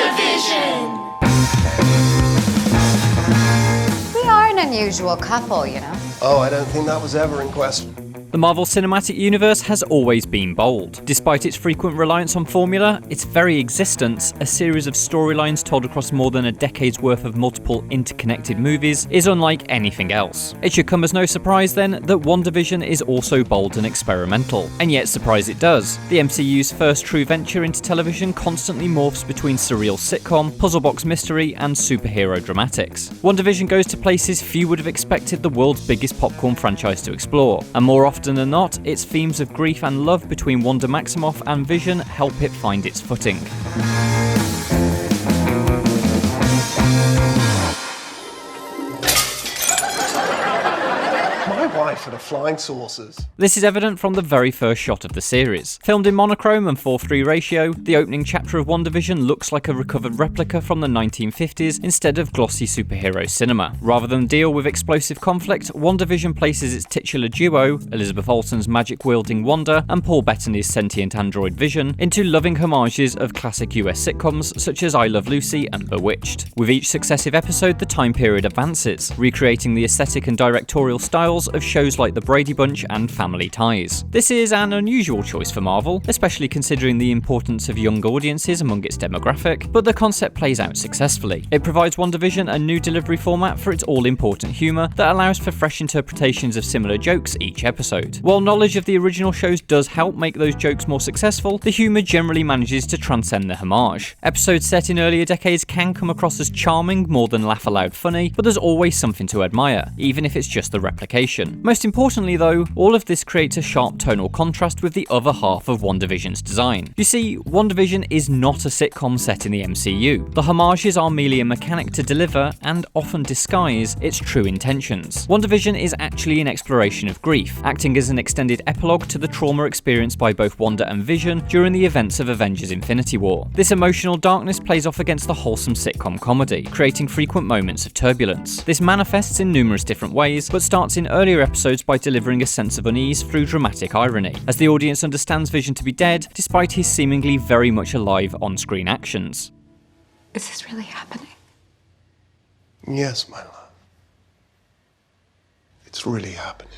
WandaVision! We are an unusual couple, you know. Oh, I don't think that was ever in question. The Marvel Cinematic Universe has always been bold. Despite its frequent reliance on formula, its very existence, a series of storylines told across more than a decade's worth of multiple interconnected movies, is unlike anything else. It should come as no surprise then that WandaVision is also bold and experimental. And yet surprise it does. The MCU's first true venture into television constantly morphs between surreal sitcom, puzzle box mystery, and superhero dramatics. WandaVision goes to places few would have expected the world's biggest popcorn franchise to explore, and more often than not, its themes of grief and love between Wanda Maximoff and Vision help it find its footing. My wife for the flying saucers. This is evident from the very first shot of the series. Filmed in monochrome and 4:3 ratio, the opening chapter of WandaVision looks like a recovered replica from the 1950s instead of glossy superhero cinema. Rather than deal with explosive conflict, WandaVision places its titular duo, Elizabeth Olsen's magic-wielding Wanda and Paul Bettany's sentient android Vision, into loving homages of classic US sitcoms such as I Love Lucy and Bewitched. With each successive episode, the time period advances, recreating the aesthetic and directorial styles of shows like The Brady Bunch and Family Ties. This is an unusual choice for Marvel, especially considering the importance of young audiences among its demographic, but the concept plays out successfully. It provides WandaVision a new delivery format for its all-important humour that allows for fresh interpretations of similar jokes each episode. While knowledge of the original shows does help make those jokes more successful, the humour generally manages to transcend the homage. Episodes set in earlier decades can come across as charming more than laugh-aloud funny, but there's always something to admire, even if it's just the replication. Most importantly though, all of this creates a sharp tonal contrast with the other half of WandaVision's design. You see, WandaVision is not a sitcom set in the MCU. The homages are merely a mechanic to deliver, and often disguise, its true intentions. WandaVision is actually an exploration of grief, acting as an extended epilogue to the trauma experienced by both Wanda and Vision during the events of Avengers Infinity War. This emotional darkness plays off against the wholesome sitcom comedy, creating frequent moments of turbulence. This manifests in numerous different ways, but starts in earlier episodes by delivering a sense of unease through dramatic irony, as the audience understands Vision to be dead despite his seemingly very much alive on-screen actions. Is this really happening? Yes, my love. It's really happening.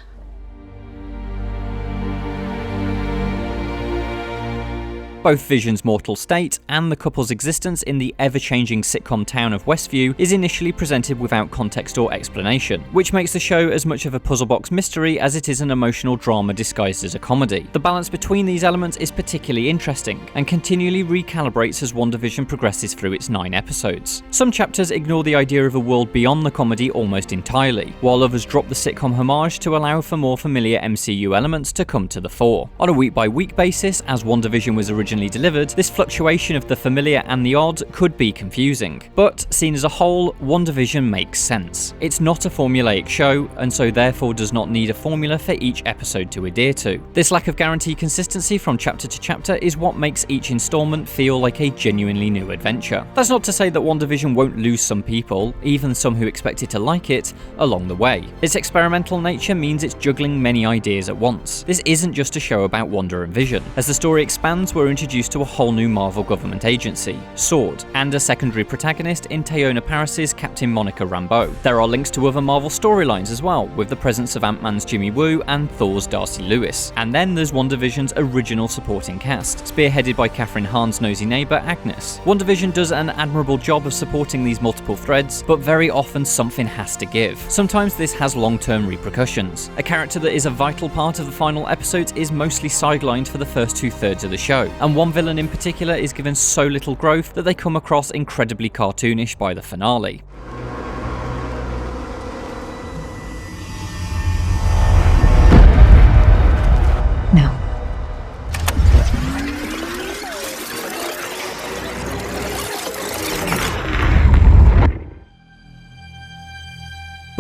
Both Vision's mortal state and the couple's existence in the ever-changing sitcom town of Westview is initially presented without context or explanation, which makes the show as much of a puzzle box mystery as it is an emotional drama disguised as a comedy. The balance between these elements is particularly interesting, and continually recalibrates as WandaVision progresses through its 9 episodes. Some chapters ignore the idea of a world beyond the comedy almost entirely, while others drop the sitcom homage to allow for more familiar MCU elements to come to the fore. On a week-by-week basis, as WandaVision was originally delivered, this fluctuation of the familiar and the odd could be confusing. But seen as a whole, WandaVision makes sense. It's not a formulaic show, and so therefore does not need a formula for each episode to adhere to. This lack of guaranteed consistency from chapter to chapter is what makes each installment feel like a genuinely new adventure. That's not to say that WandaVision won't lose some people, even some who expected to like it, along the way. Its experimental nature means it's juggling many ideas at once. This isn't just a show about Wanda and Vision. As the story expands, we're introduced to a whole new Marvel government agency, SWORD, and a secondary protagonist in Teyonah Parris's Captain Monica Rambeau. There are links to other Marvel storylines as well, with the presence of Ant-Man's Jimmy Woo and Thor's Darcy Lewis. And then there's WandaVision's original supporting cast, spearheaded by Catherine Hahn's nosy neighbour Agnes. WandaVision does an admirable job of supporting these multiple threads, but very often something has to give. Sometimes this has long-term repercussions. A character that is a vital part of the final episodes is mostly sidelined for the first 2/3 of the show, and one villain in particular is given so little growth that they come across incredibly cartoonish by the finale. No.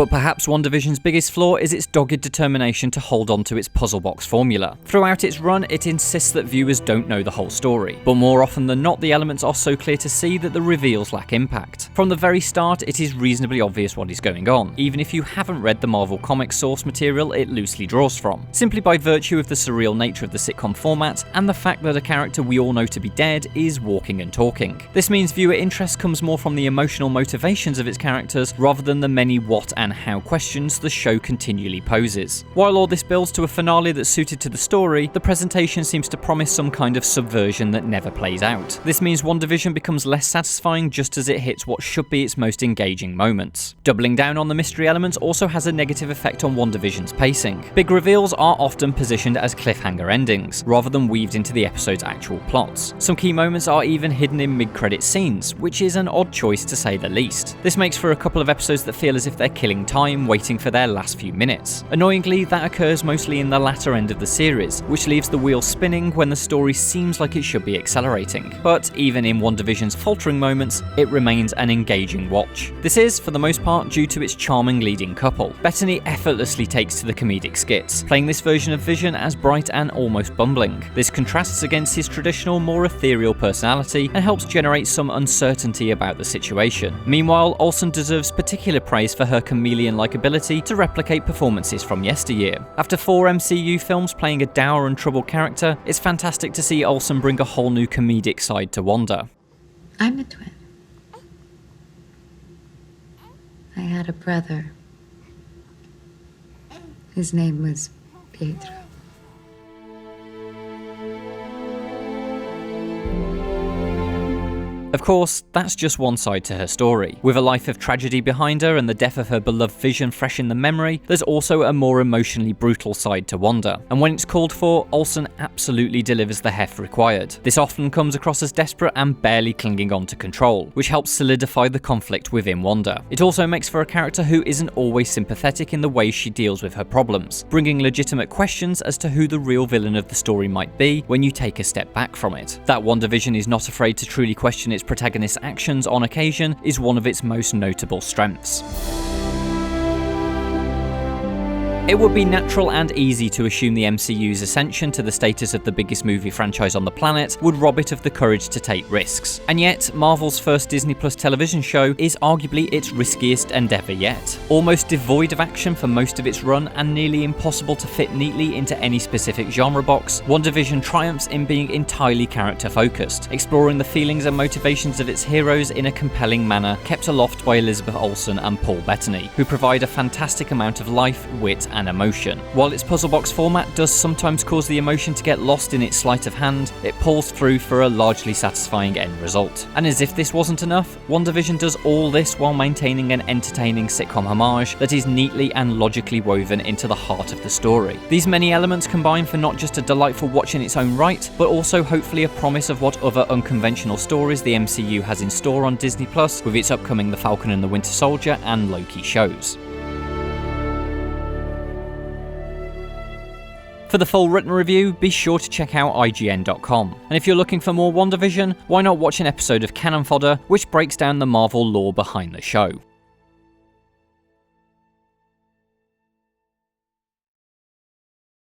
But perhaps WandaVision's biggest flaw is its dogged determination to hold on to its puzzle box formula. Throughout its run, it insists that viewers don't know the whole story, but more often than not, the elements are so clear to see that the reveals lack impact. From the very start, it is reasonably obvious what is going on, even if you haven't read the Marvel Comics source material it loosely draws from, simply by virtue of the surreal nature of the sitcom format and the fact that a character we all know to be dead is walking and talking. This means viewer interest comes more from the emotional motivations of its characters rather than the many what and how questions the show continually poses. While all this builds to a finale that's suited to the story, the presentation seems to promise some kind of subversion that never plays out. This means WandaVision becomes less satisfying just as it hits what should be its most engaging moments. Doubling down on the mystery elements also has a negative effect on WandaVision's pacing. Big reveals are often positioned as cliffhanger endings, rather than weaved into the episode's actual plots. Some key moments are even hidden in mid-credit scenes, which is an odd choice to say the least. This makes for a couple of episodes that feel as if they're killing time waiting for their last few minutes. Annoyingly, that occurs mostly in the latter end of the series, which leaves the wheel spinning when the story seems like it should be accelerating. But even in WandaVision's faltering moments, it remains an engaging watch. This is, for the most part, due to its charming leading couple. Bettany effortlessly takes to the comedic skits, playing this version of Vision as bright and almost bumbling. This contrasts against his traditional, more ethereal personality and helps generate some uncertainty about the situation. Meanwhile, Olsen deserves particular praise for her chameleon-like ability to replicate performances from yesteryear. After 4 MCU films playing a dour and troubled character, it's fantastic to see Olsen bring a whole new comedic side to Wanda. I'm a twin. I had a brother. His name was Pietro. Of course, that's just one side to her story. With a life of tragedy behind her and the death of her beloved Vision fresh in the memory, there's also a more emotionally brutal side to Wanda. And when it's called for, Olsen absolutely delivers the heft required. This often comes across as desperate and barely clinging on to control, which helps solidify the conflict within Wanda. It also makes for a character who isn't always sympathetic in the way she deals with her problems, bringing legitimate questions as to who the real villain of the story might be when you take a step back from it. That WandaVision is not afraid to truly question its protagonist's actions on occasion is one of its most notable strengths. It would be natural and easy to assume the MCU's ascension to the status of the biggest movie franchise on the planet would rob it of the courage to take risks. And yet, Marvel's first Disney Plus television show is arguably its riskiest endeavour yet. Almost devoid of action for most of its run and nearly impossible to fit neatly into any specific genre box, WandaVision triumphs in being entirely character-focused, exploring the feelings and motivations of its heroes in a compelling manner kept aloft by Elizabeth Olsen and Paul Bettany, who provide a fantastic amount of life, wit, and emotion. While its puzzle box format does sometimes cause the emotion to get lost in its sleight of hand, it pulls through for a largely satisfying end result. And as if this wasn't enough, WandaVision does all this while maintaining an entertaining sitcom homage that is neatly and logically woven into the heart of the story. These many elements combine for not just a delightful watch in its own right, but also hopefully a promise of what other unconventional stories the MCU has in store on Disney Plus with its upcoming The Falcon and the Winter Soldier and Loki shows. For the full written review, be sure to check out IGN.com. And if you're looking for more WandaVision, why not watch an episode of Cannon Fodder, which breaks down the Marvel lore behind the show.